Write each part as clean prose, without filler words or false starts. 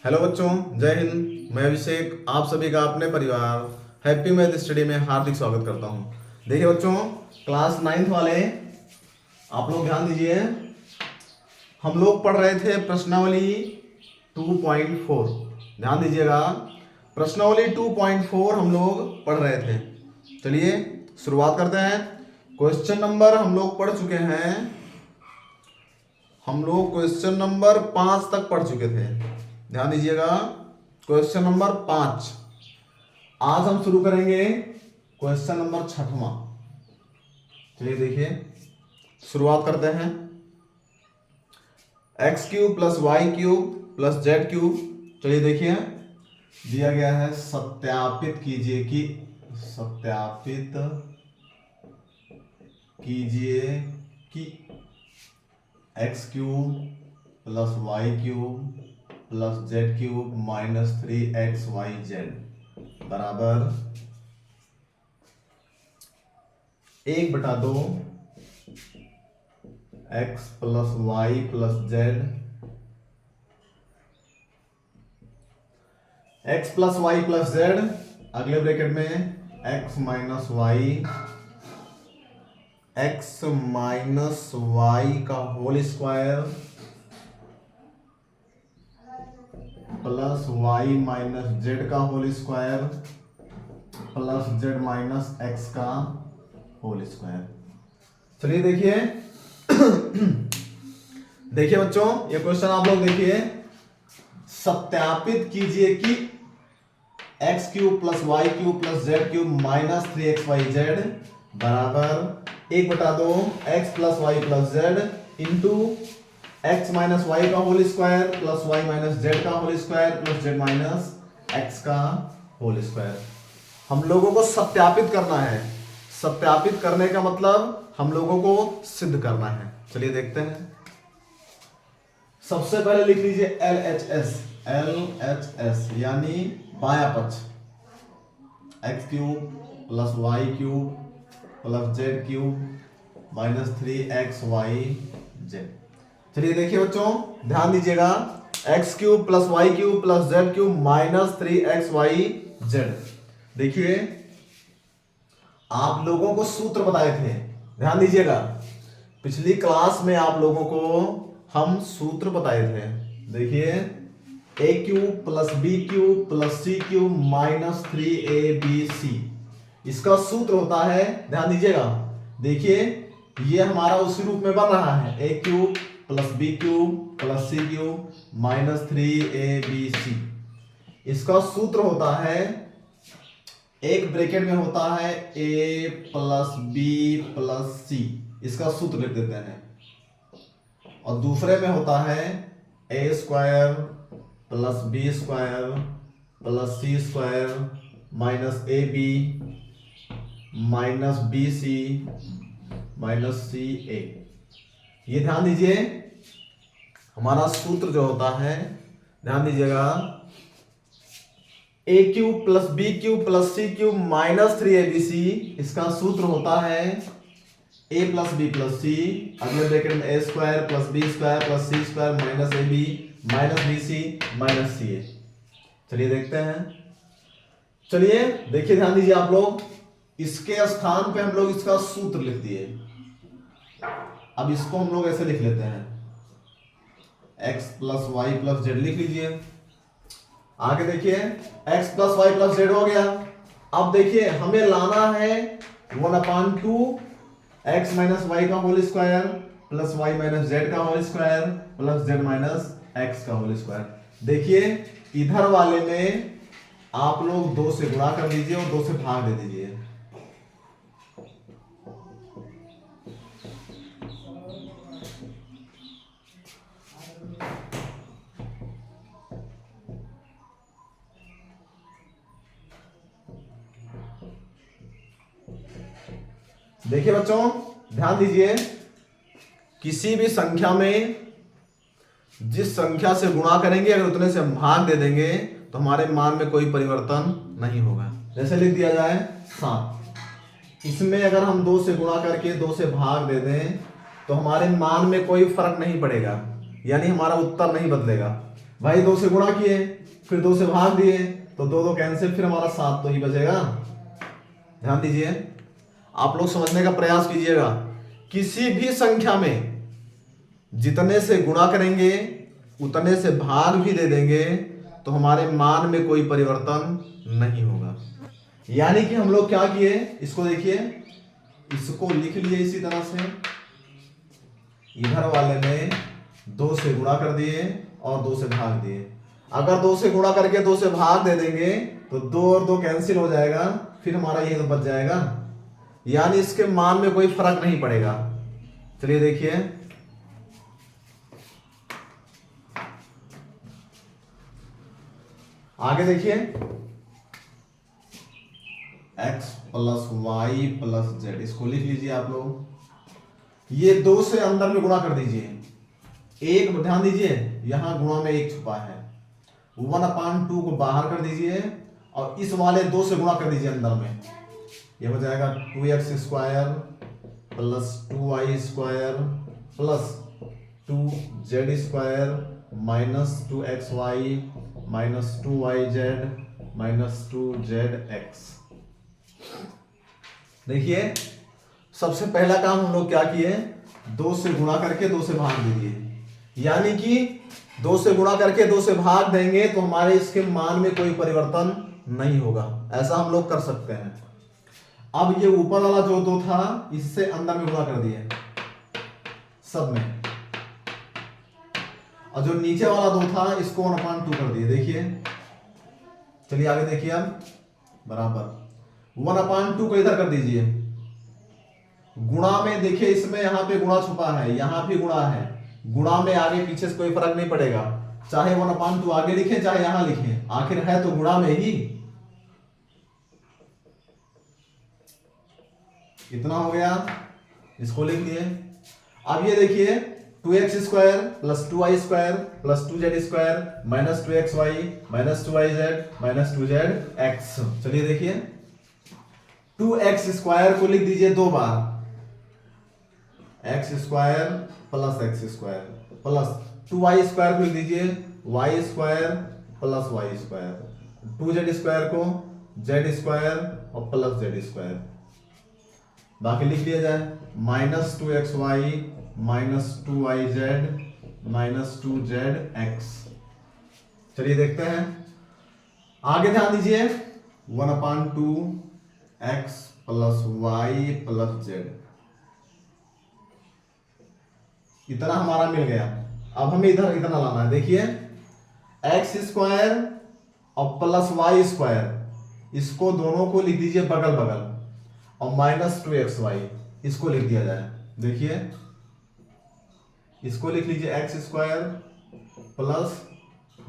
Hello बच्चों, जय हिंद। मैं अभिषेक आप सभी का अपने परिवार हैप्पी मैथ स्टडी में हार्दिक स्वागत करता हूं। देखिए बच्चों, क्लास 9th वाले आप लोग ध्यान दीजिए। हम लोग पढ़ रहे थे प्रश्नावली 2.4। ध्यान दीजिएगा, प्रश्नावली 2.4 हम लोग पढ़ रहे थे। चलिए शुरुआत करते हैं। क्वेश्चन नंबर हम लोग पढ़ चुके हैं। हम लोग क्वेश्चन नंबर 5 तक पढ़ चुके थे। ध्यान दीजिएगा, क्वेश्चन नंबर 5। आज हम शुरू करेंगे क्वेश्चन नंबर 6वां। चलिए देखिए, शुरुआत करते हैं। x³ + y³ + z³। चलिए देखिए, दिया गया है सत्यापित कीजिए कि x³ + y³ + z³ - 3xyz बराबर 1/2 x + y + z, x + y + z, अगले ब्रैकेट में x - y का whole square plus y - z का whole square plus z - x का होल स्क्वायर। चलिए देखिए देखिए बच्चों, ये क्वेश्चन आप लोग देखिए। सत्यापित कीजिए कि x³ + y³ + z³ - 3xyz बराबर 1/2 x + y + z into x - y का whole square plus y - z का whole square plus z - x का होल स्क्वायर। हम लोगों को सत्यापित करना है। सत्यापित करने का मतलब हम लोगों को सिद्ध करना है। चलिए देखते हैं। सबसे पहले लिख लीजिए LHS यानी बायां पक्ष, x³ + y³ + z³ - 3xyz। चलिए देखिए बच्चों, ध्यान दीजिएगा। x³ + y³ + z³ - 3xyz। देखिए, आप लोगों को सूत्र बताए थे। ध्यान दीजिएगा, पिछली क्लास में आप लोगों को हम सूत्र बताए थे। देखिए, a³ + b³ + c³ - 3abc, इसका सूत्र होता है। ध्यान दीजिएगा, देखिए ये हमारा उसी रूप में बन रहा है, a³ + b³ + c³ - 3abc। इसका सूत्र होता है, एक ब्रैकेट में होता है a + b + c, इसका सूत्र लिख देते हैं, और दूसरे में होता है a² + b² + c² - ab - bc - ca। ये ध्यान दीजिए, हमारा सूत्र जो होता है, ध्यान दीजिएगा, a³ + b³ + c³ - 3abc, इसका सूत्र होता है a + b + c, अगले ब्रैकेट में a² + b² + c² - ab - bc - ca। चलिए देखते हैं। चलिए देखिए, ध्यान दीजिए आप लोग, इसके स्थान पे हम लोग इसका सूत्र लिख दिए। अब इसको हम लोग ऐसे लिख लेते हैं, x + y + z लिख लीजिए। आगे देखिए, x + y + z हो गया। अब देखिए, हमें लाना है 1/2 x - y का whole square plus y - z का whole square plus z - x का होल स्क्वायर। देखिए, इधर वाले में आप लोग 2 से गुणा कर दीजिए और 2 से भाग दे दीजिए। देखिए बच्चों, ध्यान दीजिए, किसी भी संख्या में जिस संख्या से गुणा करेंगे, अगर उतने से हम भाग दे देंगे तो हमारे मान में कोई परिवर्तन नहीं होगा। जैसे लिख दिया जाए 7, इसमें अगर हम 2 से गुणा करके 2 से भाग दे दें तो हमारे मान में कोई फर्क नहीं पड़ेगा, यानी हमारा उत्तर नहीं बदलेगा। भाई 2 से गुणा किए, फिर 2 से भाग दिए, तो 2 2 कैंसिल, फिर हमारा 7 तो ही बचेगा। ध्यान दीजिए, आप लोग समझने का प्रयास कीजिएगा। किसी भी संख्या में जितने से गुणा करेंगे उतने से भाग भी दे देंगे तो हमारे मान में कोई परिवर्तन नहीं होगा। यानी कि हम लोग क्या किए, इसको देखिए, इसको लिख लिए इसी तरह से, इधर वाले में 2 से गुणा कर दिए और 2 से भाग दिए। अगर 2 से गुणा करके 2 से भाग दे देंगे तो 2 और 2 कैंसिल हो जाएगा, फिर हमारा ये तो बच जाएगा, यानी इसके मान में कोई फर्क नहीं पड़ेगा। चलिए देखिए, आगे देखिए, x plus Y plus Z, इसको लिख लीजिए आप लोग। ये 2 से अंदर में गुणा कर दीजिए, एक ध्यान दीजिए यहां गुणा में 1 छुपा है, 1/2 को बाहर कर दीजिए और इस वाले 2 से गुणा कर दीजिए अंदर में, ये हो जाएगा 2x square plus 2y square plus 2z square minus 2xy minus 2yz minus 2zx। देखिए, सबसे पहला काम हम लोग क्या किए, 2 से गुणा करके 2 से भाग दे दिए, यानी कि 2 से गुणा करके 2 से भाग देंगे तो हमारे इसके मान में कोई परिवर्तन नहीं होगा। ऐसा हम लोग कर सकते हैं। अब ये ऊपर वाला जो 2 था इससे अंदर में गुणा कर दिए सब में, और जो नीचे वाला 2 था इसको 1/2 कर दिए। देखिए, चलिए आगे देखिए, अब बराबर 1/2 को इधर कर दीजिए, गुणा में देखिए इसमें यहां पे गुणा छुपा है, यहां भी गुणा है, गुणा में आगे पीछे से कोई फर्क नहीं पड़ेगा, चाहे 1/2 आगे लिखें चाहे यहां लिखें, आखिर है तो गुणा में ही। इतना हो गया, इसको लिख लिए। अब ये देखिए 2x square plus 2y square plus 2z square minus 2xy minus 2yz minus 2zx। चलिए देखिए, 2x स्क्वायर को लिख दीजिए 2 बार, x square plus x square plus 2y square को लिख दीजिए y square plus y square, 2z square को z square और प्लस z स्क्वायर, बाकी लिख लिया जाए minus 2xy minus 2yz minus 2zx। चलिए देखते हैं आगे, ध्यान दीजिए 1/2 x plus Y plus Z, इतना हमारा मिल गया। अब हमें इधर इतना लाना है। देखिए, एक्स स्क्वायर और प्लस वाई स्क्वायर, इसको दोनों को लिख दीजिए बगल बगल, और माइनस 2xy इसको लिख दिया जाए। देखिए, इसको लिख लीजिए X square plus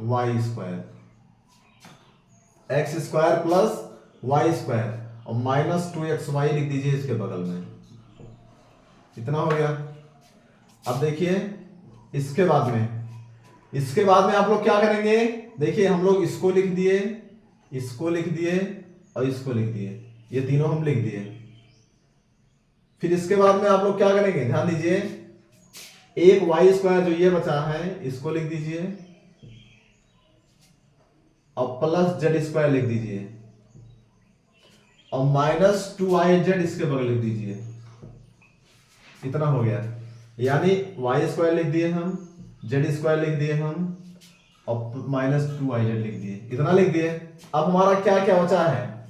Y square, X square plus Y square, और माइनस 2xy लिख दीजिए इसके बगल में। इतना हो गया। अब देखिए, इसके बाद में आप लोग क्या करेंगे, देखिए हम लोग इसको लिख दिए, इसको लिख दिए और इसको लिख दिए, ये तीनों हम लिख दिए। फिर इसके बाद में आप लोग क्या करेंगे, ध्यान दीजिए, एक वाई स्क्वायर जो ये बचा है इसको लिख दीजिए और प्लस जेड स्क्वायर लिख दीजिए, और माइनस 2yz इसके बगल लिख दीजिए। इतना हो गया, यानी वाई स्क्वायर लिख दिए हम, जेड स्क्वायर लिख दिए हम, और माइनस 2yz लिख दिए। इतना लिख दिए। अब हमारा क्या क्या बचा है,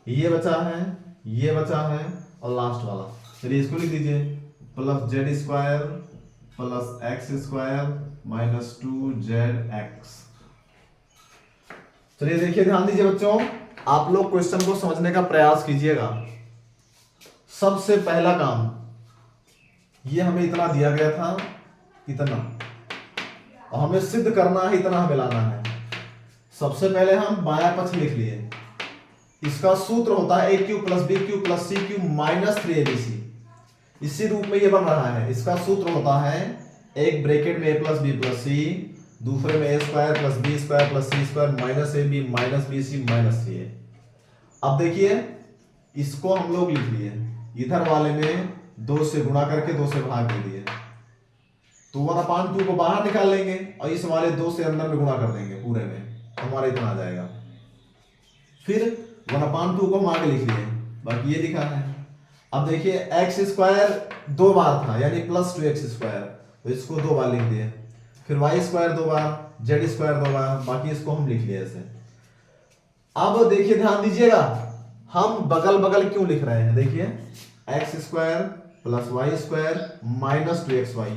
ये बचा है, ये बचा है और लास्ट वाला। चलिए इसको लिख दीजिए plus Z square plus X square minus 2zx। चलिए देखिए, ध्यान दीजिए बच्चों, आप लोग क्वेश्चन को समझने का प्रयास कीजिएगा। सबसे पहला काम, ये हमें इतना दिया गया था, इतना, और हमें सिद्ध करना है, इतना हमें लाना है। सबसे पहले हम बायां पक्ष लिख लिए, इसका सूत्र होता है a cube plus B cube plus C cube minus 3abc। इसी रूप में ये बन रहा है। इसका सूत्र होता है एक ब्रैकेट में a plus B plus C, दूसरे में a square plus B square plus C square minus A B minus B C minus C A. अब देखिए, इसको हम लोग लिख लिए, इधर वाले में 2 से गुणा करके 2 से भाग दे दिए, तो 1/2 को बाहर निकाल लेंगे और इस वाले 2 से अंदर में गुणा कर देंगे पूरे में, तो हमारा इतना आ जाएगा। फिर 1/2 को हम आगे लिख लिए, बाकी ये लिखा है। अब देखिए एक्स स्क्वायर 2 बार था यानी प्लस 2x स्क्वायर, तो इसको 2 बार लिख दिए। फिर वाई स्क्वायर 2 बार, जेड स्क्वायर 2 बार, बाकी इसको हम लिख लिए ऐसे। अब देखिए ध्यान दीजिएगा, हम बगल बगल क्यों लिख रहे हैं, देखिए X square plus Y square minus 2xy,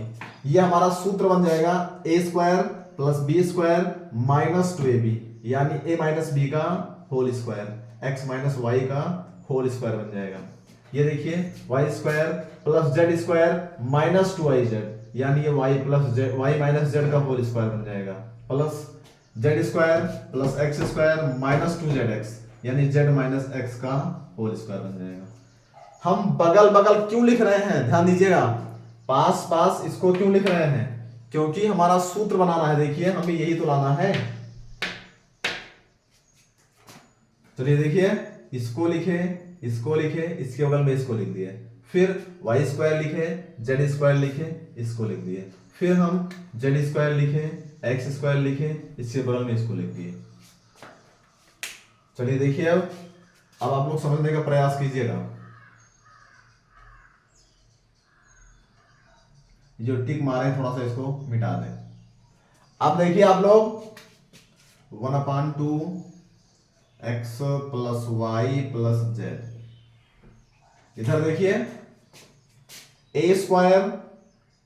ये हमारा सूत्र बन जाएगा A square plus B square minus 2ab, यानी a माइनस बी का whole square, x minus Y का होल स्क्वायर बन जाएगा। ये देखिए Y square plus Z square minus 2iz, यानी ये y plus Z, Y minus Z का होल स्क्वायर बन जाएगा, plus Z square plus X square minus 2zx, यानी z माइनस एक्स का होल स्क्वायर बन जाएगा। हम बगल बगल क्यों लिख रहे हैं, ध्यान दीजिएगा, पास पास इसको क्यों लिख रहे हैं, क्योंकि हमारा सूत्र बनाना है। देखिए हमें यही तो लाना है। चलिए देखिए, इसको लिखे, इसको लिखे, इसके बगल में इसको लिख दिए, फिर वाई स्क्वायर लिखे, जेड स्क्वायर लिखे, इसको लिख दिए, फिर हम जेड स्क्वायर लिखे, एक्स स्क्वायर लिखे, इसके बगल में इसको लिख दिए। चलिए देखिए, अब आप लोग समझने का प्रयास कीजिएगा। जो टिक मारे थोड़ा सा इसको मिटा दें। अब देखिए आप लोग 1/2 x plus Y plus Z, इधर देखिए a square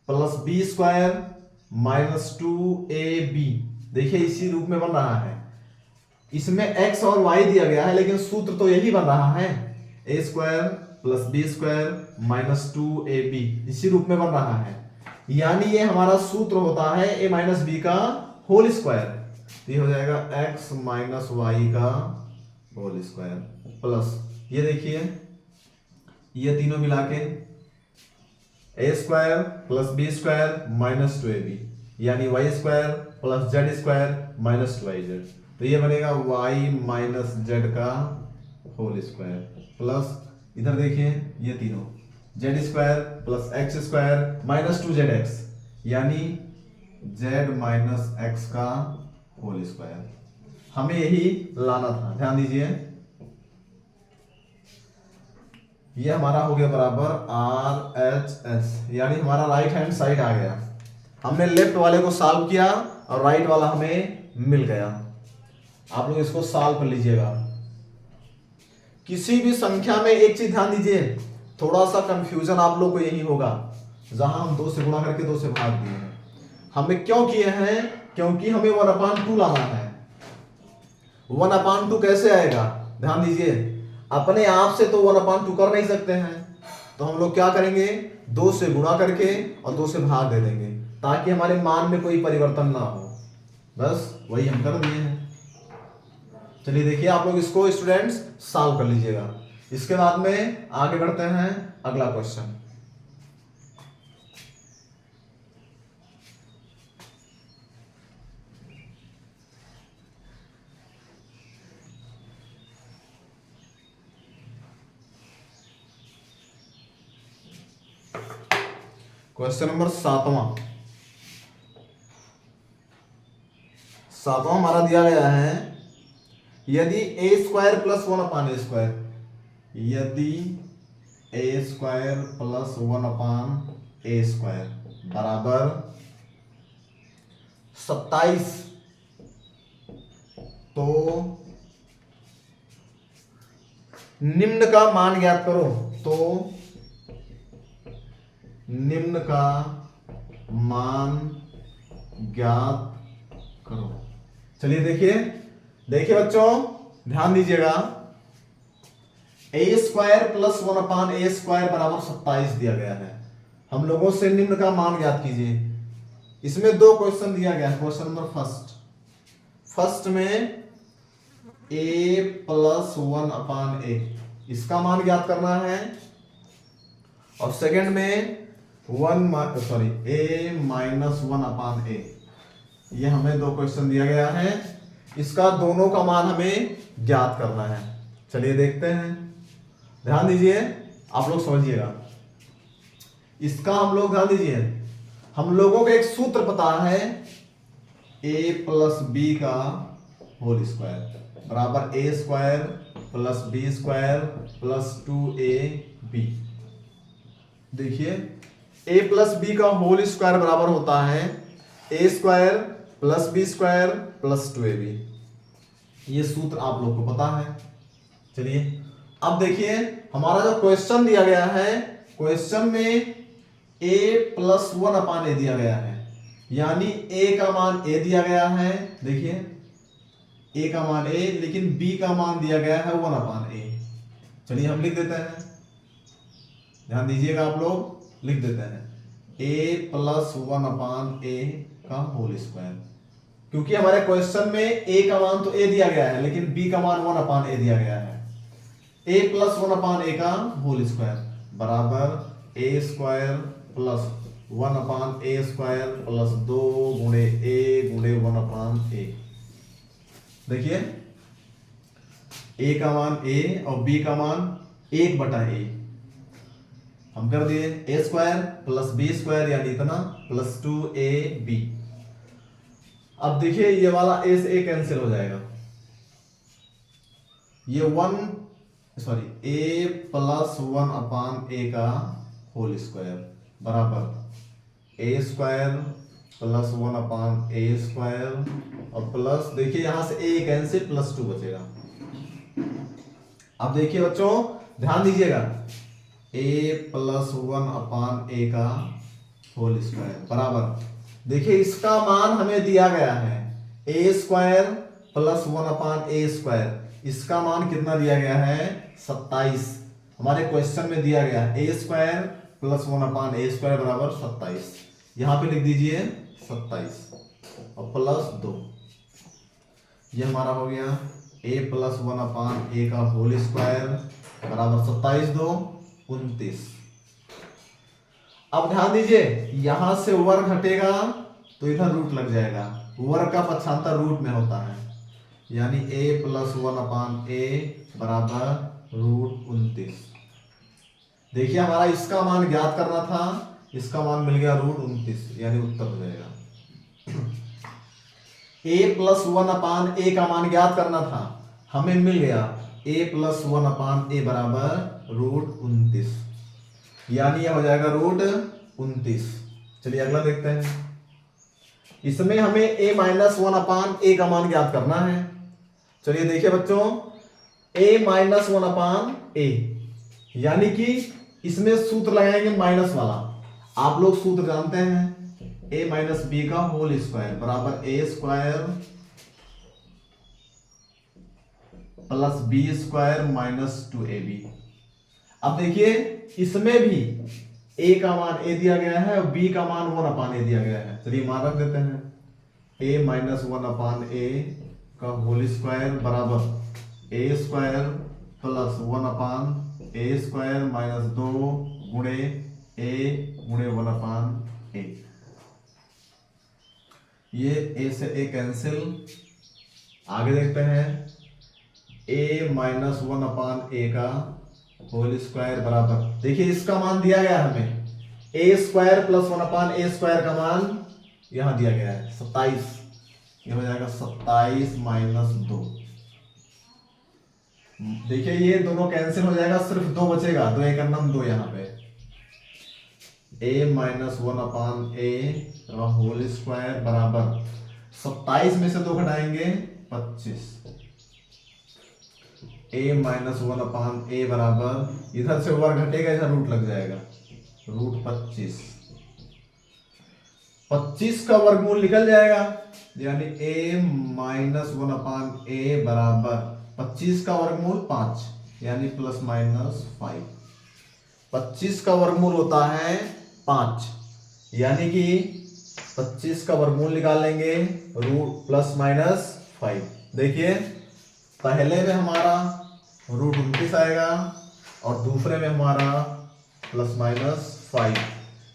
plus B square minus 2ab, देखिए इसी रूप में बन रहा है। इसमें x और y दिया गया है, लेकिन सूत्र तो यही बन रहा है, a square plus B square minus 2ab, इसी रूप में बन रहा है। यानी ये हमारा सूत्र होता है a माइनस बी का होल स्क्वायर, तो ये हो जाएगा x माइनस वाई का होल स्क्वायर प्लस, ये देखिए ये तीनों मिला के a square plus B square minus 2ab, यानी Y square plus Z square minus 2iz, तो ये बनेगा y माइनस जेड का होल स्क्वायर प्लस, इधर देखिए ये तीनों Z square plus X square minus 2zx, यानी z माइनस एक्स का होल स्क्वायर। हमें यही लाना था, ध्यान दीजिए। ये हमारा हो गया बराबर RHS, यानी हमारा राइट हैंड साइड आ गया। हमने लेफ्ट वाले को सॉल्व किया और राइट वाला हमें मिल गया। आप लोग इसको सॉल्व कर लीजिएगा। किसी भी संख्या में एक चीज ध्यान दीजिए, थोड़ा सा कंफ्यूजन आप लोग को यही होगा, जहां हम 2 से गुणा करके 2 से भाग दिए हैं। हमें क्यों किए हैं, क्योंकि हमें 1/2 लाना है। 1/2 कैसे आएगा, ध्यान दीजिए, अपने आप से तो 1/2 कर नहीं सकते हैं, तो हम लोग क्या करेंगे, 2 से गुणा करके और 2 से भाग दे देंगे, ताकि हमारे मान में कोई परिवर्तन ना हो। बस वही हम कर दिए हैं। चलिए देखिए, आप लोग इसको स्टूडेंट्स सॉल्व कर लीजिएगा। इसके बाद में आगे बढ़ते हैं अगला क्वेश्चन। क्वेश्चन नंबर 7वां हमारा दिया गया है, यदि a स्क्वायर प्लस 1/a, यदि a स्क्वायर प्लस 1/a बराबर 27, तो निम्न का मान ज्ञात करो। तो निम्न का मान ज्ञात करो। चलिए देखिए बच्चों, ध्यान दीजिएगा, a स्क्वायर प्लस 1/a बराबर 27 दिया गया है। हम लोगों से निम्न का मान ज्ञात कीजिए। इसमें 2 क्वेश्चन दिया गया है। क्वेश्चन नंबर फर्स्ट में a प्लस 1/a, इसका मान ज्ञात करना है, और सेकंड में a माइनस 1/a, ये हमें 2 क्वेश्चन दिया गया है, इसका दोनों का मान हमें ज्ञात करना है। चलिए देखते हैं, ध्यान दीजिए, आप लोग समझिएगा। इसका हम लोग ध्यान दीजिए, हम लोगों को एक सूत्र पता है, a प्लस बी का होल स्क्वायर बराबर A square plus B square plus 2ab। देखिए a प्लस बी का होल स्क्वायर बराबर होता है A square plus B square plus 2ab। ये सूत्र आप लोग को पता है। चलिए अब देखिए हमारा जो क्वेश्चन दिया गया है, क्वेश्चन में a प्लस 1/a दिया गया है, यानी a का मान a दिया गया है। देखिए a का मान a, लेकिन b का मान दिया गया है 1/a। चलिए हम लिख देते हैं, ध्यान दीजिएगा आप लोग, लिख देते हैं a प्लस 1/a का होल स्क्वायर, क्योंकि हमारे क्वेश्चन में a का मान तो a दिया गया है लेकिन b का मान 1/a दिया गया है। a प्लस 1/a का होल स्क्वायर बराबर a square plus 1/a square plus 2 गुणे a गुणे 1/a। देखिए a का मान a और b का मान 1/a। हम कर दिए a square plus b square यानी इतना प्लस 2ab। अब देखिए ये वाला a से a कैंसिल हो जाएगा, ये a प्लस 1/a का होल स्क्वायर बराबर a square plus 1/a square और प्लस देखिए यहां से a कैंसिल प्लस 2 बचेगा। अब देखिए बच्चों ध्यान दीजिएगा, a प्लस 1/a का होल स्क्वायर बराबर, देखिए इसका मान हमें दिया गया है a square plus 1/a square, इसका मान कितना दिया गया है 27। हमारे क्वेश्चन में दिया गया है a square plus 1/a square बराबर 27। यहां पे लिख दीजिए 27 और प्लस 2, ये हमारा हो गया a प्लस 1/a का होल स्क्वायर बराबर 27 2 29। अब ध्यान दीजिए यहां से वर्ग घटेगा तो इधर रूट लग जाएगा, वर्ग का पक्षांतर रूट में होता है, यानी a प्लस 1/a बराबर रूट 29। देखिए हमारा इसका मान ज्ञात करना था, इसका मान मिल गया रूट 29, यानी उत्तर हो जाएगा। a प्लस 1/a का मान ज्ञात करना था, हमें मिल गया a प्लस 1/a बराबर रूट 29, यानी यह हो जाएगा रूट 29। चलिए अगला देखते हैं, इसमें हमें a माइनस 1/a का मान ज्ञात करना है। चलिए देखिए बच्चों a माइनस 1/a, यानी कि इसमें सूत्र लगाएंगे माइनस वाला, आप लोग सूत्र जानते हैं a माइनस बी का होल स्क्वायर बराबर a square plus B square minus 2ab। अब देखिए इसमें भी a का मान a दिया गया है और b का मान 1/a दिया गया है। चलिए मान रख देते हैं a माइनस 1/a का होल स्क्वायर बराबर a square plus 1/a square minus 2 गुणे a गुणे 1/a। ये a से a कैंसिल, आगे देखते हैं a माइनस 1/a का होल स्क्वायर बराबर, देखिए इसका मान दिया गया हमें a square plus 1/a square का मान यहां दिया गया है 27, ये हो जाएगा 27 माइनस 2। देखिए ये दोनों कैंसिल हो जाएगा, सिर्फ 2 बचेगा, 2 एक नम 2 यहाँ पे a माइनस 1/a का होल स्क्वायर बराबर 27 में से 2 घटाएंगे 25, a माइनस 1/a बराबर, इधर से वर्ग घटेगा इधर रूट लग जाएगा, रूट 25। 25 का वर्गमूल निकल जाएगा, यानी a माइनस 1/a बराबर 25 का वर्गमूल 5, यानी प्लस माइनस 5। 25 का वर्गमूल होता है 5, यानी कि 25 का वर्गमूल निकालेंगे रूट प्लस माइनस 5। देखिए पहले में हमारा रूट 29 आएगा और दूसरे में हमारा प्लस माइनस 5।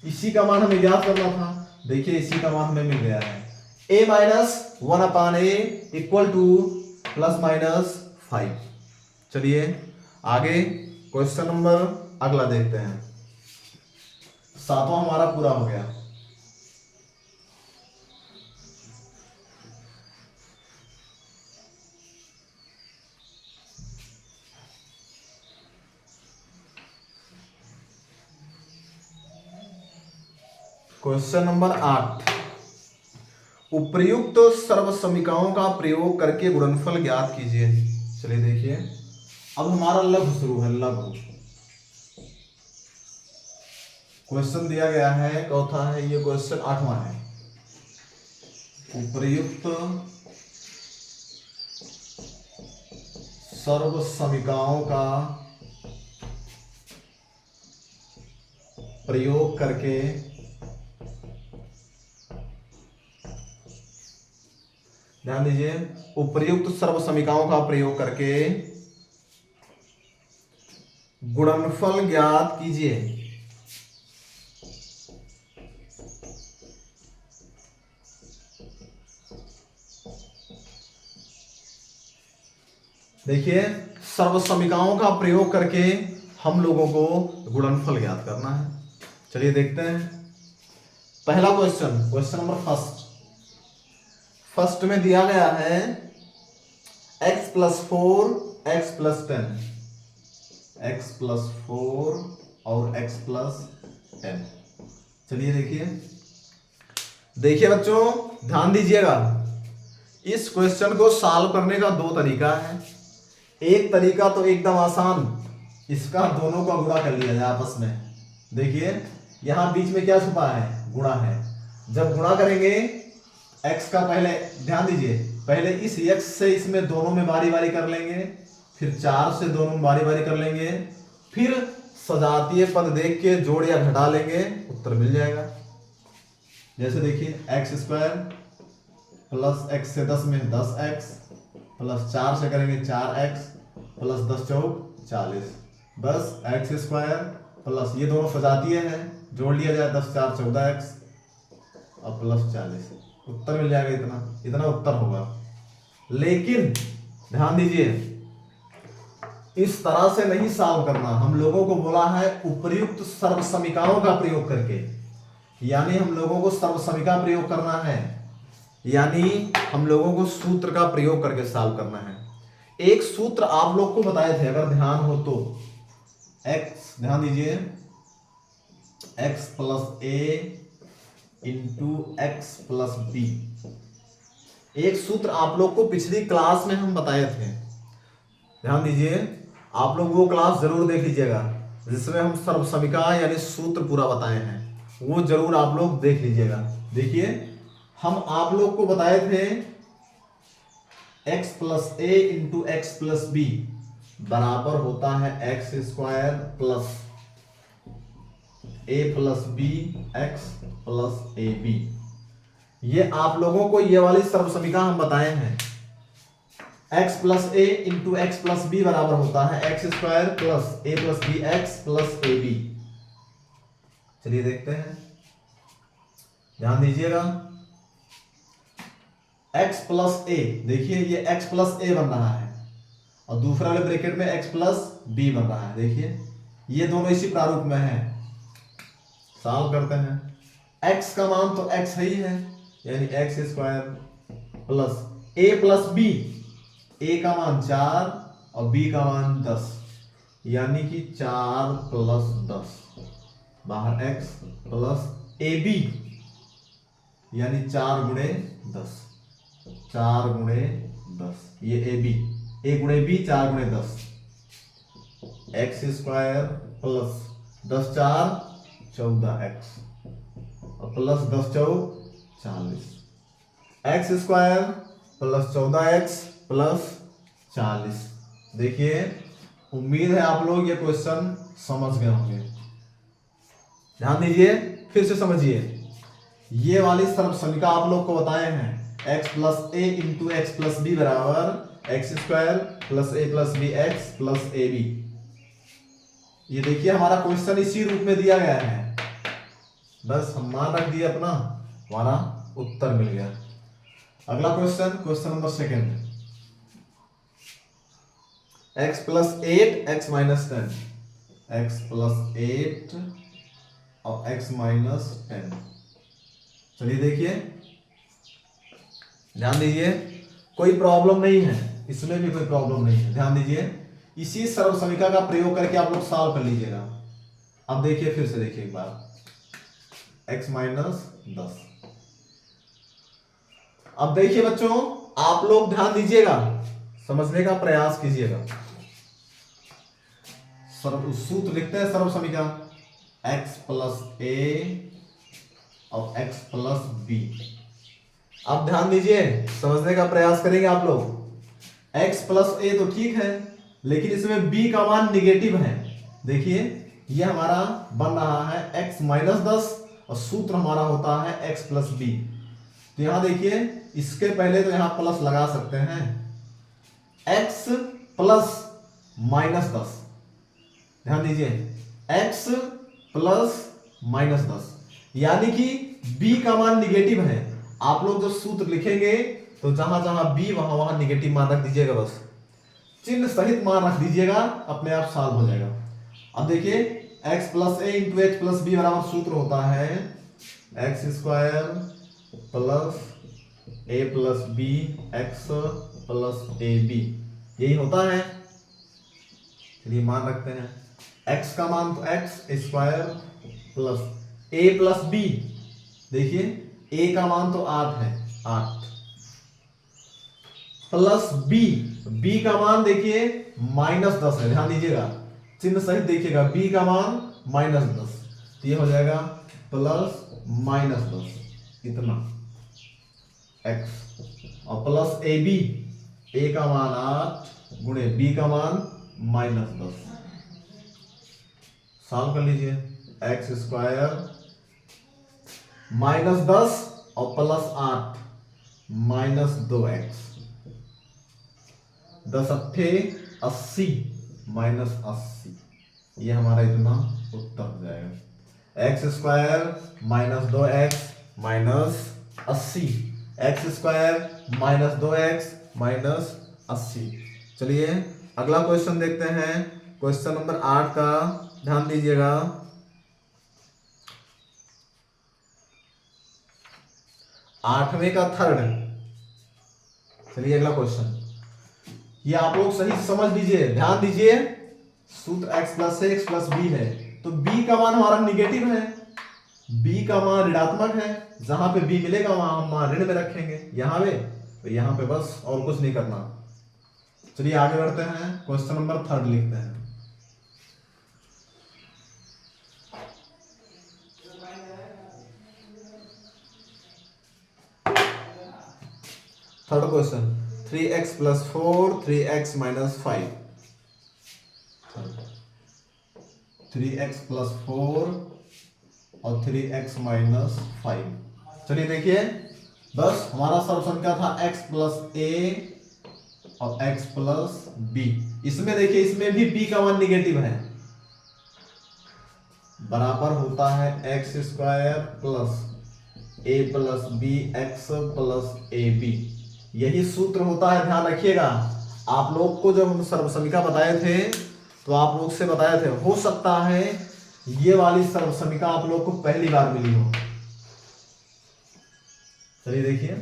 इसी का मान हमें ज्ञात करना था, देखिए इसी का मान हमें मिल गया है a minus 1/a equal two plus minus 5। चलिए आगे क्वेश्चन नंबर अगला देखते हैं, 7वां हमारा पूरा हो गया। क्वेश्चन नंबर 8, उपर्युक्त सर्वसमीकरणों का प्रयोग करके गुणनफल ज्ञात कीजिए। चलिए देखिए, अब हमारा लघु शुरू है। लघु क्वेश्चन दिया गया है, चौथा है ये क्वेश्चन, 8वां है। उपर्युक्त सर्वसमीकरणों का प्रयोग करके ध्यान दीजिए, उपर्युक्त सर्वसमीकरणों का प्रयोग करके गुणनफल ज्ञात कीजिए। देखिए, सर्वसमीकरणों का प्रयोग करके हम लोगों को गुणनफल ज्ञात करना है। चलिए देखते हैं पहला क्वेश्चन, क्वेश्चन नंबर फर्स्ट में दिया गया है x + 4 x + 10, x + 4 और x + 10। चलिए देखिए बच्चों, ध्यान दीजिएगा, इस क्वेश्चन को सॉल्व करने का दो तरीका है। एक तरीका तो एकदम आसान, इसका दोनों का गुणा कर लिया जाए आपस में। देखिए यहां बीच में क्या छुपा है, गुणा है। जब गुणा करेंगे x का, पहले ध्यान दीजिए, पहले इस x से इसमें दोनों में बारी बारी कर लेंगे, फिर 4 से दोनों में बारी बारी कर लेंगे, फिर सजातीय पद देख के जोड़ या घटा लेंगे, उत्तर मिल जाएगा। जैसे देखिए x² प्लस x से 10 में 10x प्लस 4 से करेंगे 4x प्लस 10 चौक 40, बस x² प्लस ये दोनों सजातीय है, जोड़ लिया जाए 10 4 14x और प्लस 40, उत्तर मिल जाएगा। इतना उत्तर होगा। लेकिन ध्यान दीजिए, इस तरह से नहीं सॉल्व करना। हम लोगों को बोला है उपर्युक्त सर्वसमीकरणों का प्रयोग करके, यानी हम लोगों को सर्वसमीकरण प्रयोग करना है, यानी हम लोगों को सूत्र का प्रयोग करके सॉल्व करना है। एक सूत्र आप लोग को बताए थे, अगर ध्यान हो तो, x, ध्यान दीजिए, x + a × x + b। एक सूत्र आप लोग को पिछली क्लास में हम बताए थे। ध्यान दीजिए, आप लोग वो क्लास जरूर देख लीजिएगा जिसमें हम सर्वसमीकरण यानी सूत्र पूरा बताए हैं, वो जरूर आप लोग देख लीजिएगा। देखिए, हम आप लोग को बताए थे x + a × x + b बराबर होता है x² plus a + b x + ab। ये आप लोगों को ये वाली सर्वसमीकरण हम बताए हैं। x + a × x + b बराबर होता है x² plus a + b x + ab। चलिए देखते हैं, ध्यान दीजिएगा, x + a, देखिए ये x + a बन रहा है और दूसरा वाले ब्रैकेट में x + b बन रहा है। देखिए ये दोनों इसी प्रारूप में है। सॉल्व करते हैं, x का मान तो x ही है, यानी x² plus a + b, a का मान 4 और b का मान 10, यानी कि 4 + 10, बाहर x प्लस ab, यानी 4 × 10, 4 × 10, ये ab, a × b 4 × 10, x² plus 10 4 14x और प्लस 10 चौक 40, x² प्लस 14x प्लस 40। देखिए, उम्मीद है आप लोग ये क्वेश्चन समझ गए होंगे। ध्यान दीजिए, फिर से समझिए, ये वाली सर्वसमीकरण आप लोग को बताए हैं x + a × x + b बराबर x² plus a + b x plus ab। ये देखिए हमारा क्वेश्चन इसी रूप में दिया गया है, बस हम मान रख दिए अपना, हमारा उत्तर मिल गया। अगला question, question number 2, x + 8 x - 10, x + 8 और x - 10। चलिए देखिए, ध्यान दीजिए, कोई प्रॉब्लम नहीं है, इसमें भी कोई प्रॉब्लम नहीं है। ध्यान दीजिए, इसी सर्वसमीकरण का प्रयोग करके आप लोग सॉल्व कर लीजिएगा। अब देखिए, फिर से देखिए एक बार, x माइनस 10। अब देखिए बच्चों, आप लोग ध्यान दीजिएगा, समझने का प्रयास कीजिएगा। सूत्र लिखते हैं सर्व समीकरण, x प्लस ए और x प्लस बी। अब ध्यान दीजिए, समझने का प्रयास करेंगे आप लोग। x प्लस ए तो ठीक है, लेकिन इसमें b का मान निगेटिव है। देखिए ये हमारा बन रहा है x माइनस 10 और सूत्र हमारा होता है x प्लस बी। तो यहां देखिए, इसके पहले तो यहां प्लस लगा सकते हैं, x प्लस माइनस 10। ध्यान दीजिए, x प्लस माइनस 10, यानी कि b का मान निगेटिव है। आप लोग जो सूत्र लिखेंगे तो जहां जहां b वहां वहां निगेटिव मान रख दीजिएगा, बस चिन्ह सहित मान रख दीजिएगा, अपने आप सॉल्व हो जाएगा। अब देखिए, x plus A into H plus B बराबर सूत्र होता है X square plus A plus B X plus A B, यही होता है। चलिए मान रखते हैं, x का मान तो x square plus A plus B. देखिए a का मान तो 8 है, 8 प्लस b का मान देखिए माइनस 10 है। ध्यान दीजिएगा, चिन्ह सहित देखिएगा, b का मान माइनस 10, तो ये हो जाएगा प्लस माइनस 10 इतना x, और प्लस a का मान 8 गुणे b का मान माइनस 10। सॉल्व कर लीजिए, एक्स स्क्वायर माइनस 10 और प्लस 8 माइनस 2x, 10 अट्ठे 80 माइनस 80, ये हमारा इतना उत्तर हो जाएगा। X square minus 2x minus 80, x square minus 2x minus 80। चलिए अगला क्वेश्चन देखते हैं, क्वेश्चन नंबर 8 का ध्यान दीजिएगा। 8वें का थर्ड। चलिए अगला क्वेश्चन, ये आप लोग सही से समझ लीजिए, ध्यान दीजिए। सूत्र x प्लस ए एक्स प्लस बी है, तो b का मान हमारा निगेटिव है, b का मान ऋणात्मक है। जहां पे b मिलेगा वहां हम मान ऋण में रखेंगे, यहां पे तो यहां पे बस, और कुछ नहीं करना। चलिए आगे बढ़ते हैं, क्वेश्चन नंबर 3 लिखते हैं। Third question, 3x plus 4 3x minus 5, 3x plus 4 और 3x माइनस 5। चलिए देखिए, बस हमारा सॉल्यूशन क्या था, x प्लस a और x प्लस b। इसमें देखिए, इसमें भी b का मान निगेटिव है, बराबर होता है X square plus a plus B X plus A B, यही सूत्र होता है। ध्यान रखिएगा, आप लोग को जब हम सर्वसमीका बताए थे तो आप लोग से बताए थे, हो सकता है ये वाली सर्वसमीका आप लोग को पहली बार मिली हो। चलिए देखिए,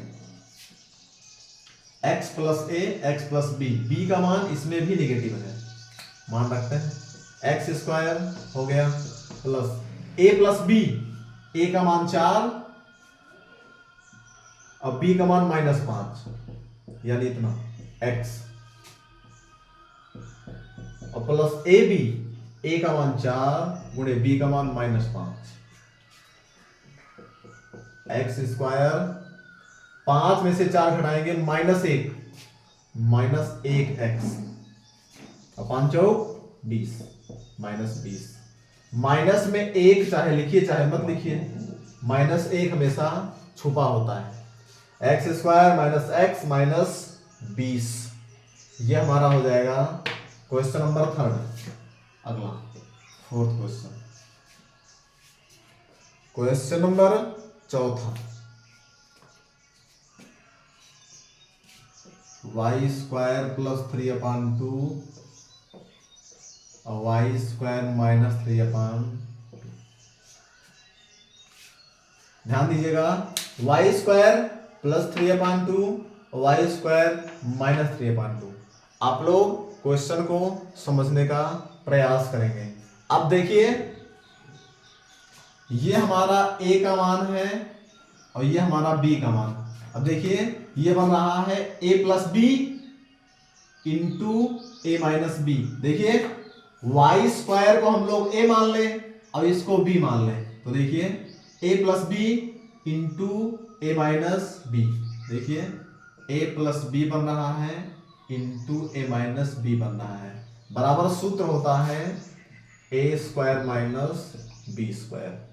x प्लस ए एक्स प्लस बी, b का मान इसमें भी निगेटिव है, मान रखते हैं। एक्स स्क्वायर हो गया plus a plus B, a का मान 4 और b का मान माइनस 5, यानी इतना x, और प्लस ए बी, a का मान 4 गुणे b का मान माइनस 5, एक्स स्क्वायर 5 में से 4 घटाएंगे माइनस 1, माइनस 1x, और 5 20, माइनस 20। माइनस में 1 चाहे लिखिए चाहे मत लिखिए, माइनस 1 हमेशा छुपा होता है। X square minus x minus 20, ये हमारा हो जाएगा क्वेश्चन नंबर 3। अगला 4th question, question number 4, Y square plus 3/2 और वाई स्क्वायर माइनस 3/2। ध्यान दीजिएगा, वाई स्क्वायर प्लस 3/2 और वाई स्क्वायर माइनस 3/2। आप लोग क्वेश्चन को समझने का प्रयास करेंगे। अब देखिए, ये हमारा ए का मान है और ये हमारा बी का मान। अब देखिए ये बन रहा है ए plus B into A minus B. देखिए वाई स्क्वायर को हम लोग ए मान लें और इसको बी मान लें, तो देखिए ए plus B into A minus B. देखिए ए प्लस बी बन रहा है इंटू ए माइनस बी बन रहा है, बराबर सूत्र होता है A square minus B square.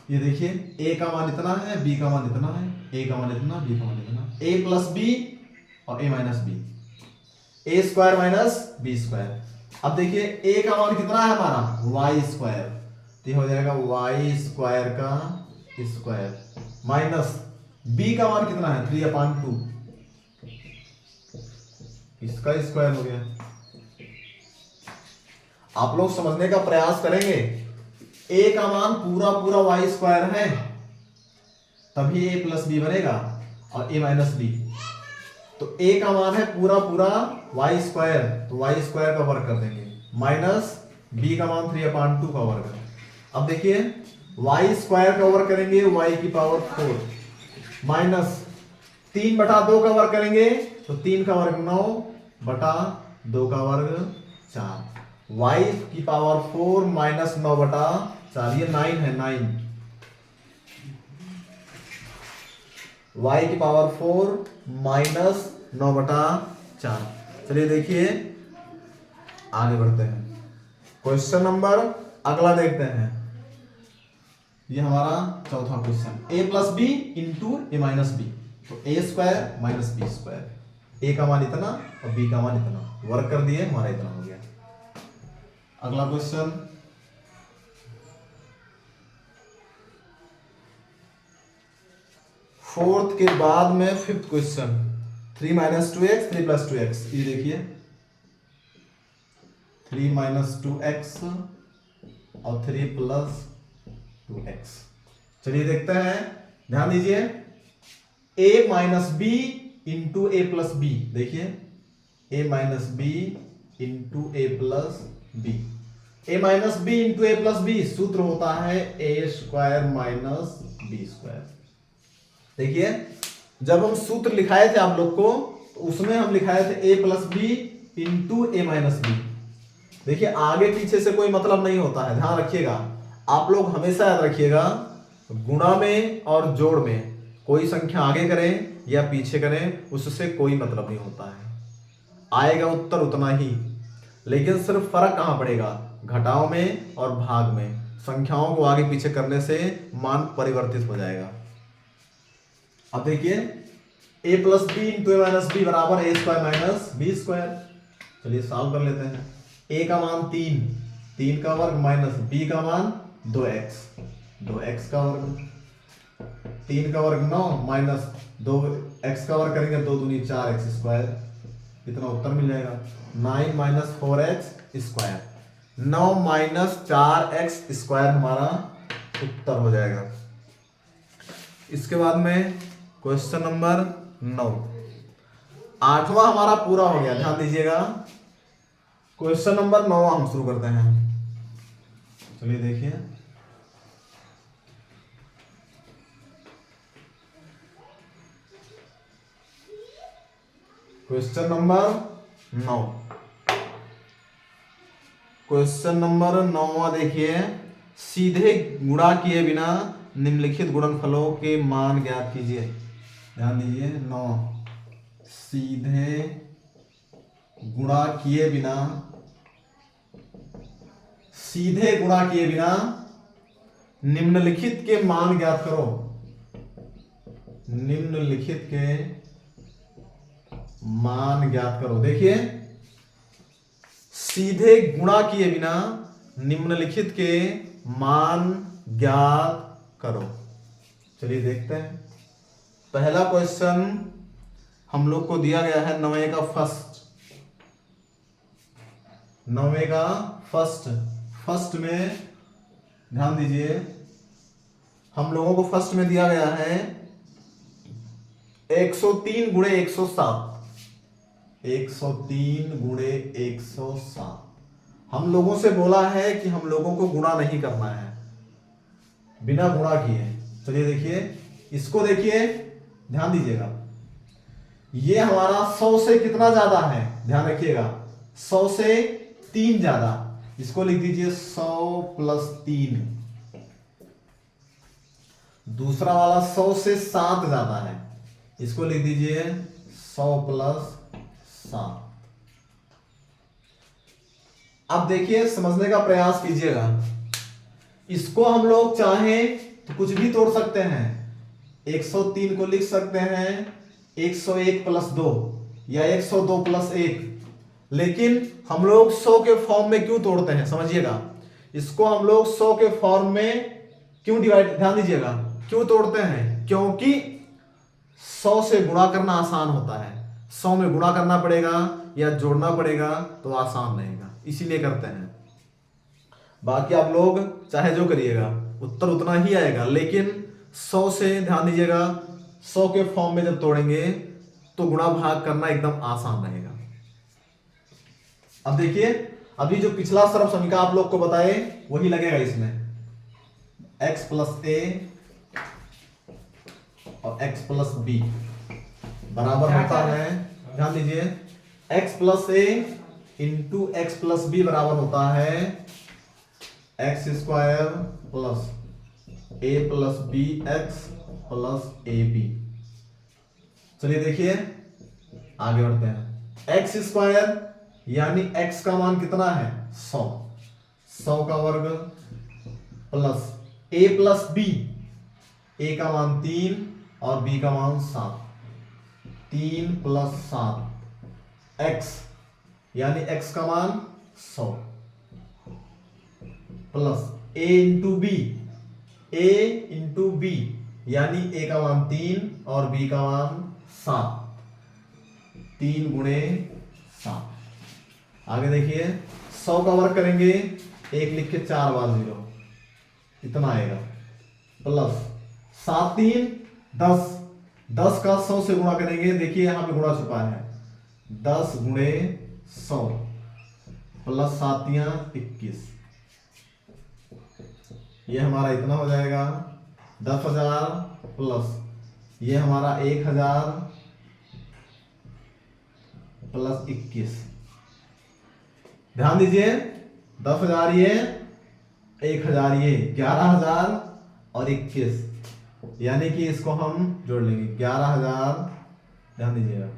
ये देखिए ए का मान इतना है, बी का मान इतना है, ए का मान इतना, बी का मान इतना, ए प्लस बी और ए माइनस बी, ए स्क्वायर माइनस बी स्क्वायर। अब देखिए ए का मान कितना है हमारा वाई स्क्वायर, तो हो जाएगा वाई स्क्वायर का स्क्वायर माइनस बी का मान कितना है 3/2, इसका स्क्वायर हो गया। आप लोग समझने का प्रयास करेंगे, ए का मान पूरा पूरा वाई स्क्वायर है तभी ए प्लस बी बनेगा और ए माइनस बी, तो ए का मान है पूरा पूरा वाई स्क्वायर, तो वाई स्क्वायर का वर्ग कर देंगे माइनस बी का मान 3/2 का वर्ग। अब देखिए वाई स्क्वायर का वर्ग करेंगे वाई की पावर 4 माइनस 3/2 का वर्ग करेंगे तो 3 का वर्ग 9/2 का वर्ग 4, y की पावर 4 माइनस 9/4, ये 9 है 9, y की पावर 4 माइनस 9/4। चलिए देखिए आगे बढ़ते हैं, क्वेश्चन नंबर अगला देखते हैं। ये हमारा चौथा question, a plus B into A minus B, तो A square minus B square, A का मान इतना और बी का मान इतना, वर्क कर दिए हमारा इतना हो गया। अगला क्वेश्चन, फोर्थ के बाद में फिफ्थ क्वेश्चन, 3 - 2x 3 + 2x। ये देखिए 3 - 2x और 3 + 2x। चलिए देखते हैं, ध्यान दीजिए a minus B into A plus B. देखिए a minus B into A plus B, a minus B into A plus B सूत्र होता है A square minus B square. देखिए जब हम सूत्र लिखाए थे आप लोग को, तो उसमें हम लिखाए थे a plus B into A minus B. देखिए आगे पीछे से कोई मतलब नहीं होता है, ध्यान रखिएगा। आप लोग हमेशा याद रखिएगा, गुणा में और जोड़ में कोई संख्या आगे करें या पीछे करें उससे कोई मतलब नहीं होता है, आएगा उत्तर उतना ही, लेकिन सिर्फ फर्क कहां पड़ेगा, घटाव में और भाग में। संख्याओं को आगे पीछे करने से मान परिवर्तित हो जाएगा। अब देखिए a plus B into A minus B बराबर A square minus B square. चलिए सॉल्व कर लेते हैं। a का मान 3 का वर्ग माइनस b का मान 2x का वर्ग, 3 का वर्ग 9 माइनस 2x का वर्ग करेंगे 2 दूनी 4x स्क्वायर, इतना उत्तर मिल जाएगा। 9 - 4x स्क्वायर, 9 - 4x स्क्वायर हमारा उत्तर हो जाएगा। इसके बाद में क्वेश्चन नंबर 9, 8वां हमारा पूरा हो गया। ध्यान दीजिएगा, क्वेश्चन नंबर 9 हम शुरू करते हैं। चलिए देखिए, क्वेश्चन नंबर 9, क्वेश्चन नंबर 9वां देखिए, सीधे गुणा किए बिना निम्नलिखित गुणनफलों के मान ज्ञात कीजिए। ध्यान दीजिए 9, सीधे गुणा किए बिना, सीधे गुणा किए बिना निम्नलिखित के मान ज्ञात करो। निम्नलिखित के मान ज्ञात करो। देखिए सीधे गुणा किए बिना निम्नलिखित के मान ज्ञात करो। चलिए देखते हैं। पहला क्वेश्चन हम लोग को दिया गया है 9वें का फर्स्ट, 9वें का फर्स्ट में ध्यान दीजिए, हम लोगों को फर्स्ट में दिया गया है 103 × 107, 103 × 107। हम लोगों से बोला है कि हम लोगों को गुणा नहीं करना है बिना गुणा किए। चलिए देखिए, इसको देखिए, ध्यान दीजिएगा, ये हमारा 100 से कितना ज्यादा है, ध्यान रखिएगा, 100 से 3 ज्यादा। इसको लिख दीजिए 100 प्लस 3। दूसरा वाला 100 से 7 ज्यादा है, इसको लिख दीजिए 100 प्लस 7। अब देखिए, समझने का प्रयास कीजिएगा, इसको हम लोग चाहें तो कुछ भी तोड़ सकते हैं। 103 को लिख सकते हैं 101 प्लस 2 या 102 प्लस 1, लेकिन हम लोग 100 के फॉर्म में क्यों तोड़ते हैं, समझिएगा। इसको हम लोग 100 के फॉर्म में क्यों डिवाइड, ध्यान दीजिएगा, क्यों तोड़ते हैं, क्योंकि 100 से गुणा करना आसान होता है। 100 में गुणा करना पड़ेगा या जोड़ना पड़ेगा तो आसान रहेगा, इसीलिए करते हैं। बाकी आप लोग चाहे जो करिएगा, उत्तर उतना ही आएगा, लेकिन 100 से, ध्यान दीजिएगा, 100 के फॉर्म में जब तोड़ेंगे तो गुणा भाग करना एकदम आसान रहेगा। अब देखिए, अभी जो पिछला सर्व समीकरण आप लोग को बताए वही लगेगा इसमें। x प्लस ए और x प्लस बी बराबर होता है, ध्यान दीजिए, x plus A into X plus B बराबर होता है X square plus A plus B X plus A B. चलिए देखिए, आगे बढ़ते हैं। एक्स स्क्वायर यानी x का मान कितना है 100, 100 का वर्ग plus a plus B, a का मान 3 और b का मान 7, 3 प्लस 7 x यानी x का मान 100 plus a into B, a into B यानी a का मान 3 और b का मान 7, 3 गुणे 7। आगे देखिए, 100 का वर्ग करेंगे, 1 लिख के 4 बार 0, इतना आएगा, प्लस 7 3 10, 10 का 100 से गुणा करेंगे, देखिए यहां पे गुणा छुपा है, 10 गुणे 100 प्लस 7 21, ये हमारा इतना हो जाएगा 10,000 प्लस ये हमारा 1,000 प्लस 21। ध्यान दीजिए, 10,000 ये, 1,000 ये, 11,000 और 21, यानी कि इसको हम जोड़ लेंगे 11,000। ध्यान दीजिएगा,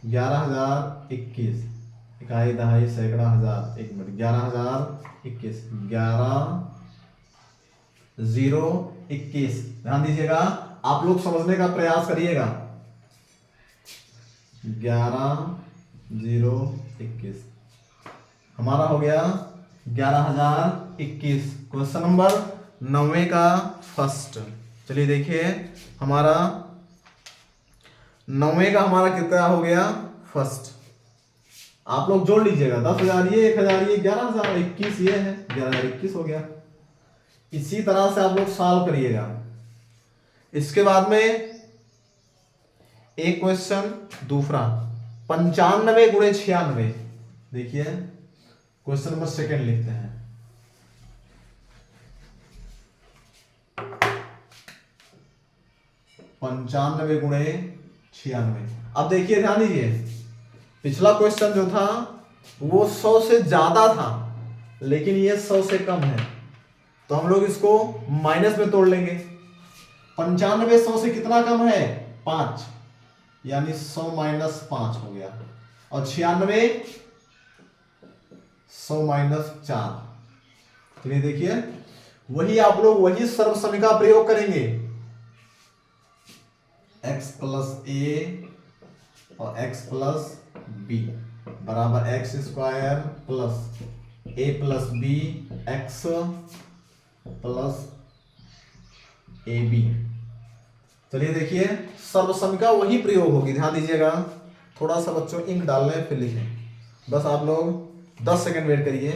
11,000 21, इकाई दहाई सैकड़ा हजार, 1 मिनट, 11,000 21, 11 0 21। ध्यान दीजिएगा, आप लोग समझने का प्रयास करिएगा, 11 0 21 हमारा हो गया 11,021। क्वेश्चन नंबर 9 का फर्स्ट। चलिए देखिए, हमारा 9 का हमारा कितना हो गया फर्स्ट, आप लोग जोड़ लीजिएगा, 10,000 ये, 1,000 ये, 11,021 ये है, 11,021 हो गया। इसी तरह से आप लोग सॉल्व करिएगा। इसके बाद में एक क्वेश्चन दूसरा, 95 गुणे 96। देखिए क्वेश्चन नंबर सेकंड लिखते हैं, 95 गुणे 96। अब देखिए, ध्यान दीजिए, पिछला क्वेश्चन जो था वो 100 से ज्यादा था, लेकिन ये 100 से कम है, तो हम लोग इसको माइनस में तोड़ लेंगे। 95 100 से कितना कम है 5, यानी 100 माइनस 5 हो गया, और 96 100 माइनस 4। चलिए देखिए, वही आप लोग वही सर्व समीकरण प्रयोग करेंगे, x प्लस ए और x प्लस बी बराबर X square plus A plus B X plus A B. चलिए देखिए, सर्व समीकरण वही प्रयोग होगी, ध्यान दीजिएगा। थोड़ा सा बच्चों इंक डाल लें फिर लिखें, बस आप लोग 10 सेकंड वेट करिए।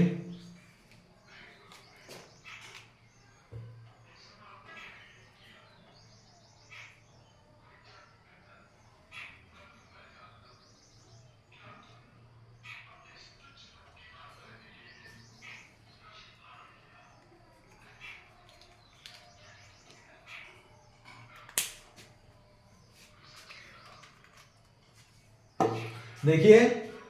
देखिए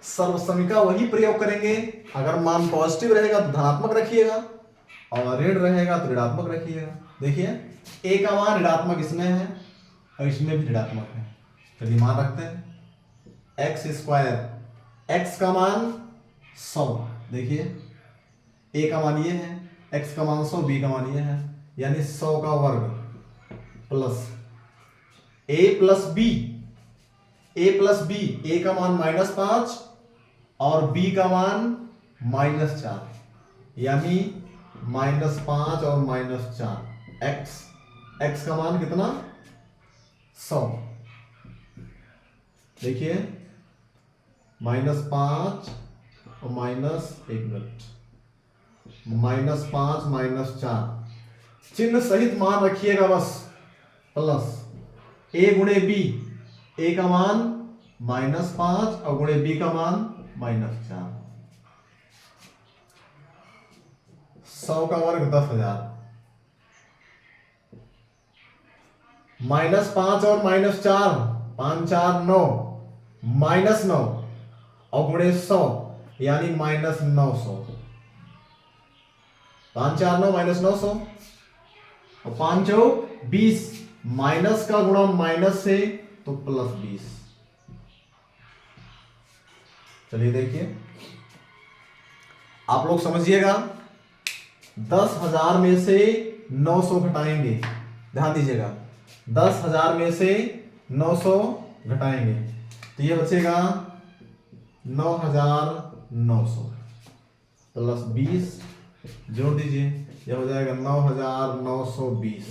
सर्वसमीका वही प्रयोग करेंगे, अगर मान पॉजिटिव रहेगा तो धनात्मक रखिएगा और ऋण रहेगा तो ऋणात्मक रखिएगा। देखिए a का मान ऋणात्मक इसमें है और इसमें भी ऋणात्मक है, चलिए मान रखते हैं एक्स स्क्वायर, x का मान 100, देखिए a का मान ये है, x का मान 100, b का मान ये है, यानी 100 का वर्ग plus a plus b, a का मान -5 और b का मान -4, यानी -5 और -4, x का मान कितना 100, देखिए -5 और -1 मिनट -5 -4, चिन्ह सहित मान रखिएगा बस, प्लस a गुणे b, a का मान -5 और गुणे b का मान -4, 100 का वर्ग 10,000, -5 और -4, 5 4 9, -9 और गुणे 100 यानी -900, 5 4 9 -900 और 5 4 20, माइनस का गुणा माइनस से तो +20। चलिए देखिए आप लोग समझिएगा, 10,000 में से 900 घटाएंगे, ध्यान दीजिएगा 10,000 में से 900 घटाएंगे तो ये बचेगा 9,900 प्लस 20 जोड़ दीजिए, यह हो जाएगा 9,920।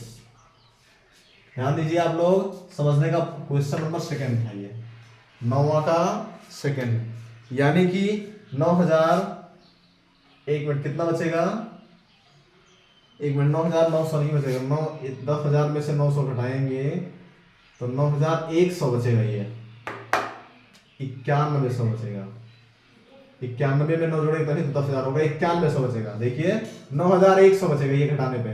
ध्यान दीजिए आप लोग, समझने का क्वेश्चन नंबर सेकंड है ये, 9वां का सेकंड, यानी कि 9,000, एक मिनट कितना बचेगा, एक मिनट 9,900 नहीं बचेगा, 10,000 में से 900 घटाएंगे तो 9,100 बचेगा, ये 9100 बचेगा, 91 में 9 जोड़ेंगे तभी तो 10,000 होगा, 9100 बचेगा। देखिए 9,100 बचेगा ये घटाने पे,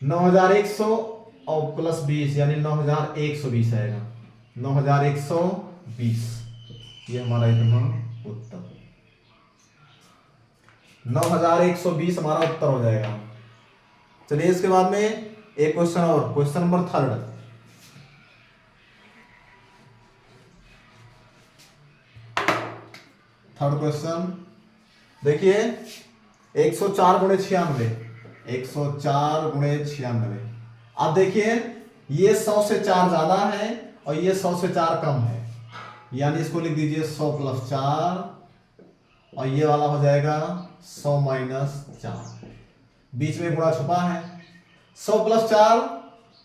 9,100 और प्लस 20 यानी 9,120 आएगा, 9,120, ये हमारा इतना उत्तर, 9,120 हमारा उत्तर हो जाएगा। चलिए इसके बाद में एक क्वेश्चन और, क्वेश्चन नंबर थर्ड, क्वेश्चन देखिए 104 गुणे 96, 104 गुणे 96। अब देखिए ये 100 से 4 ज्यादा है और ये 100 से 4 कम है, यानी इसको लिख दीजिए 100 + 4 और ये वाला हो जाएगा 100 - 4, बीच में गुणा छुपा है, 100 + 4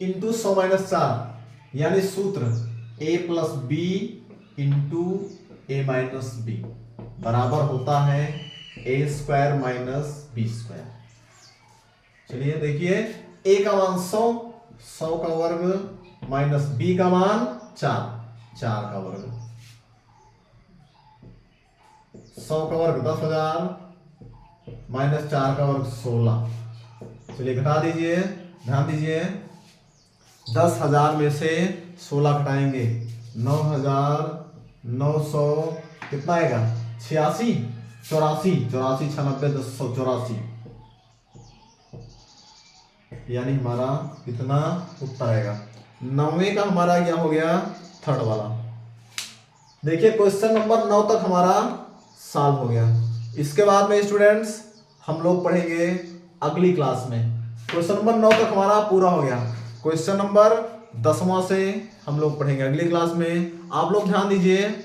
× 100 - 4, यानी सूत्र a + b × a - b बराबर होता है a² - b²। चलिए देखिए a का मान 100, 100 का वर्ग माइनस b का मान 4, 4 का वर्ग, 100 का वर्ग 10,000 माइनस 4 का वर्ग 16। चलिए घटा दीजिए, ध्यान दीजिए 10,000 में से 16 घटाएंगे, 9,900 कितना आएगा, 86, 84, 84 96 1084, यानी हमारा कितना उत्तर आएगा, 9वें का हमारा क्या हो गया, थर्ड वाला। देखिए क्वेश्चन नंबर 9 तक हमारा सॉल्व हो गया। इसके बाद में स्टूडेंट्स हम लोग पढ़ेंगे अगली क्लास में, क्वेश्चन नंबर 9 तक हमारा पूरा हो गया, क्वेश्चन नंबर 10वां से हम लोग पढ़ेंगे अगली क्लास में। आप लोग ध्यान दीजिए,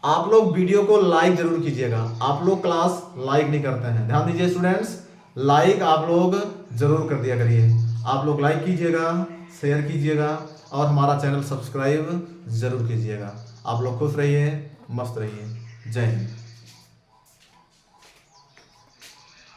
आप लोग वीडियो को लाइक जरूर कीजिएगा, आप लोग क्लास लाइक नहीं करते हैं, ध्यान दीजिए स्टूडेंट्स, लाइक आप लोग जरूर कर दिया करिए, आप लोग लाइक कीजिएगा, शेयर कीजिएगा और हमारा चैनल सब्सक्राइब जरूर कीजिएगा। आप लोग खुश रहिए, मस्त रहिए, जय हिंद।